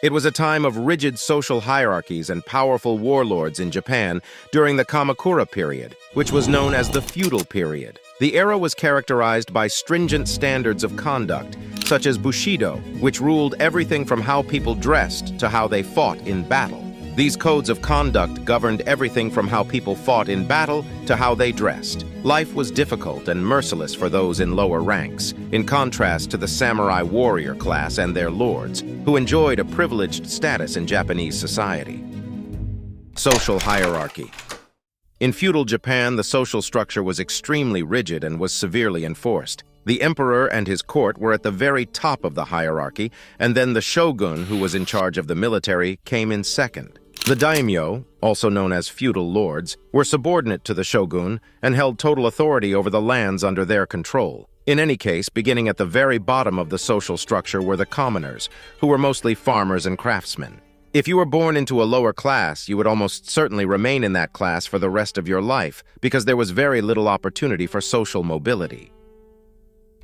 It was a time of rigid social hierarchies and powerful warlords in Japan during the Kamakura period, which was known as the Feudal Period. The era was characterized by stringent standards of conduct, such as Bushido, which ruled everything from how people dressed to how they fought in battle. These codes of conduct governed everything from how people fought in battle to how they dressed. Life was difficult and merciless for those in lower ranks, in contrast to the samurai warrior class and their lords, who enjoyed a privileged status in Japanese society. Social hierarchy. In feudal Japan, the social structure was extremely rigid and was severely enforced. The emperor and his court were at the very top of the hierarchy, and then the shogun, who was in charge of the military, came in second. The daimyo, also known as feudal lords, were subordinate to the shogun and held total authority over the lands under their control. In any case, beginning at the very bottom of the social structure were the commoners, who were mostly farmers and craftsmen. If you were born into a lower class, you would almost certainly remain in that class for the rest of your life, because there was very little opportunity for social mobility.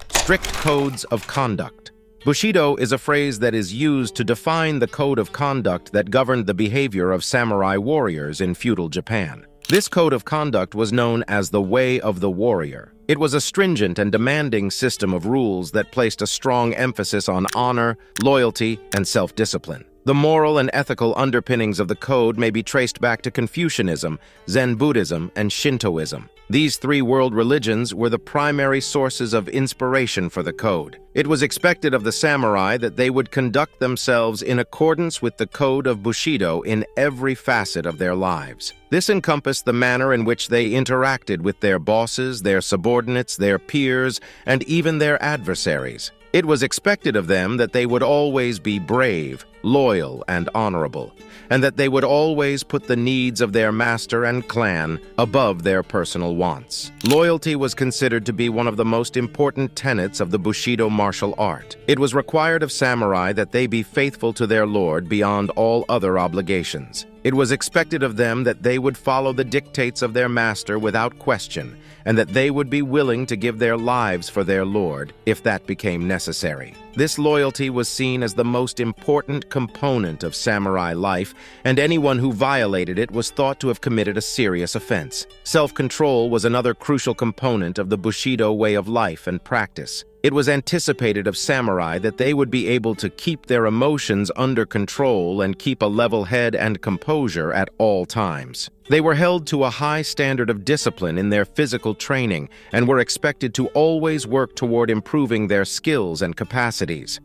Strict codes of conduct. Bushido is a phrase that is used to define the code of conduct that governed the behavior of samurai warriors in feudal Japan. This code of conduct was known as the Way of the Warrior. It was a stringent and demanding system of rules that placed a strong emphasis on honor, loyalty, and self-discipline. The moral and ethical underpinnings of the code may be traced back to Confucianism, Zen Buddhism, and Shintoism. These three world religions were the primary sources of inspiration for the code. It was expected of the samurai that they would conduct themselves in accordance with the code of Bushido in every facet of their lives. This encompassed the manner in which they interacted with their bosses, their subordinates, their peers, and even their adversaries. It was expected of them that they would always be brave, loyal, and honorable, and that they would always put the needs of their master and clan above their personal wants. Loyalty was considered to be one of the most important tenets of the Bushido martial art. It was required of samurai that they be faithful to their lord beyond all other obligations. It was expected of them that they would follow the dictates of their master without question, and that they would be willing to give their lives for their lord if that became necessary. This loyalty was seen as the most important component of samurai life, and anyone who violated it was thought to have committed a serious offense. Self-control was another crucial component of the Bushido way of life and practice. It was anticipated of samurai that they would be able to keep their emotions under control and keep a level head and composure at all times. They were held to a high standard of discipline in their physical training and were expected to always work toward improving their skills and capacities.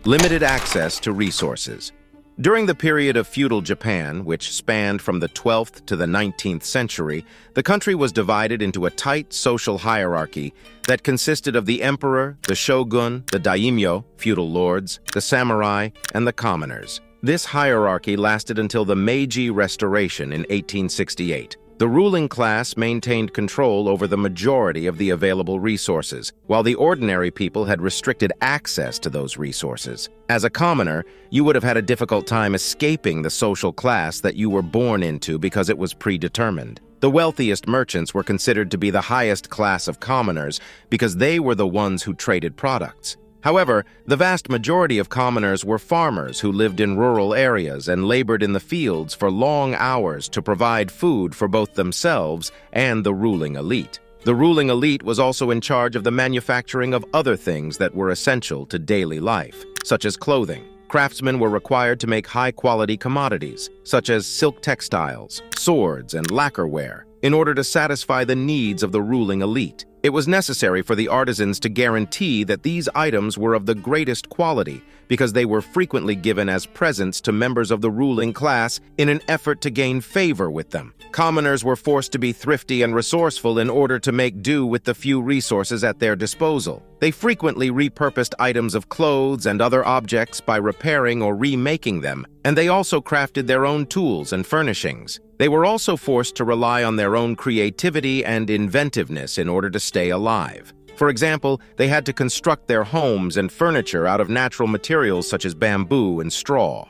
Limited access to resources. During the period of feudal Japan, which spanned from the 12th to the 19th century, the country was divided into a tight social hierarchy that consisted of the emperor, the shogun, the daimyo, feudal lords, the samurai, and the commoners. This hierarchy lasted until the Meiji Restoration in 1868. The ruling class maintained control over the majority of the available resources, while the ordinary people had restricted access to those resources. As a commoner, you would have had a difficult time escaping the social class that you were born into because it was predetermined. The wealthiest merchants were considered to be the highest class of commoners because they were the ones who traded products. However, the vast majority of commoners were farmers who lived in rural areas and labored in the fields for long hours to provide food for both themselves and the ruling elite. The ruling elite was also in charge of the manufacturing of other things that were essential to daily life, such as clothing. Craftsmen were required to make high-quality commodities, such as silk textiles, swords, and lacquerware, in order to satisfy the needs of the ruling elite. It was necessary for the artisans to guarantee that these items were of the greatest quality because they were frequently given as presents to members of the ruling class in an effort to gain favor with them. Commoners were forced to be thrifty and resourceful in order to make do with the few resources at their disposal. They frequently repurposed items of clothes and other objects by repairing or remaking them, and they also crafted their own tools and furnishings. They were also forced to rely on their own creativity and inventiveness in order to stay alive. For example, they had to construct their homes and furniture out of natural materials such as bamboo and straw.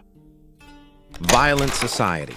Violent society.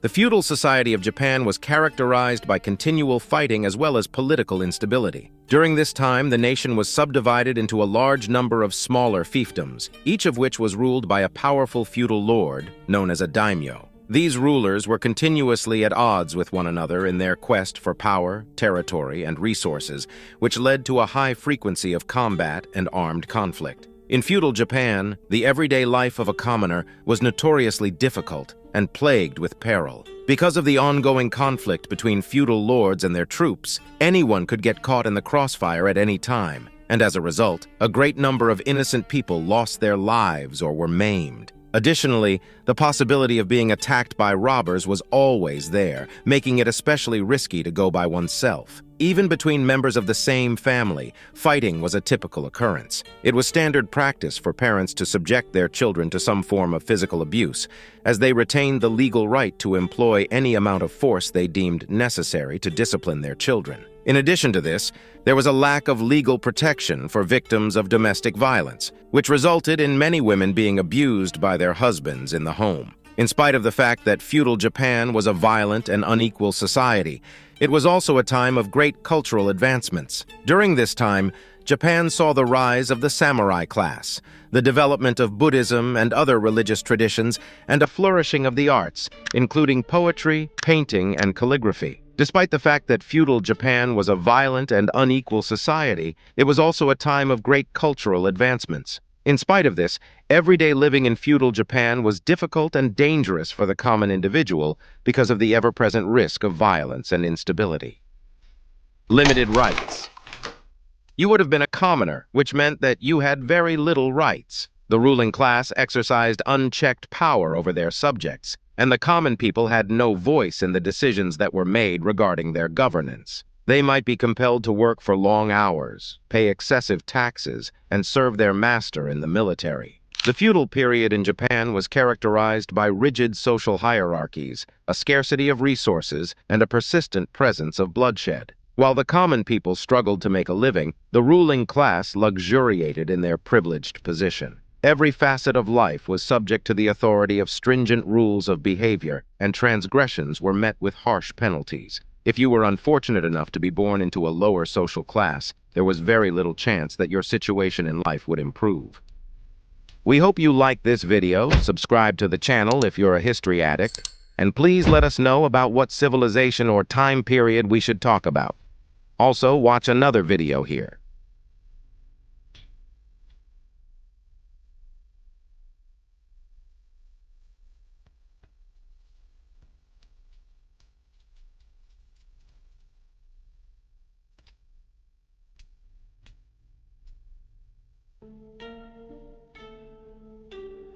The feudal society of Japan was characterized by continual fighting as well as political instability. During this time, the nation was subdivided into a large number of smaller fiefdoms, each of which was ruled by a powerful feudal lord known as a daimyo. These rulers were continuously at odds with one another in their quest for power, territory, and resources, which led to a high frequency of combat and armed conflict. In feudal Japan, the everyday life of a commoner was notoriously difficult and plagued with peril. Because of the ongoing conflict between feudal lords and their troops, anyone could get caught in the crossfire at any time, and as a result, a great number of innocent people lost their lives or were maimed. Additionally, the possibility of being attacked by robbers was always there, making it especially risky to go by oneself. Even between members of the same family, fighting was a typical occurrence. It was standard practice for parents to subject their children to some form of physical abuse, as they retained the legal right to employ any amount of force they deemed necessary to discipline their children. In addition to this, there was a lack of legal protection for victims of domestic violence, which resulted in many women being abused by their husbands in the home. In spite of the fact that feudal Japan was a violent and unequal society, it was also a time of great cultural advancements. During this time, Japan saw the rise of the samurai class, the development of Buddhism and other religious traditions, and a flourishing of the arts, including poetry, painting, and calligraphy. Despite the fact that feudal Japan was a violent and unequal society, it was also a time of great cultural advancements. In spite of this, everyday living in feudal Japan was difficult and dangerous for the common individual because of the ever-present risk of violence and instability. Limited rights. You would have been a commoner, which meant that you had very little rights. The ruling class exercised unchecked power over their subjects, and the common people had no voice in the decisions that were made regarding their governance. They might be compelled to work for long hours, pay excessive taxes, and serve their master in the military. The feudal period in Japan was characterized by rigid social hierarchies, a scarcity of resources, and a persistent presence of bloodshed. While the common people struggled to make a living, the ruling class luxuriated in their privileged position. Every facet of life was subject to the authority of stringent rules of behavior, and transgressions were met with harsh penalties. If you were unfortunate enough to be born into a lower social class, there was very little chance that your situation in life would improve. We hope you like this video, subscribe to the channel if you're a history addict, and please let us know about what civilization or time period we should talk about. Also, watch another video here.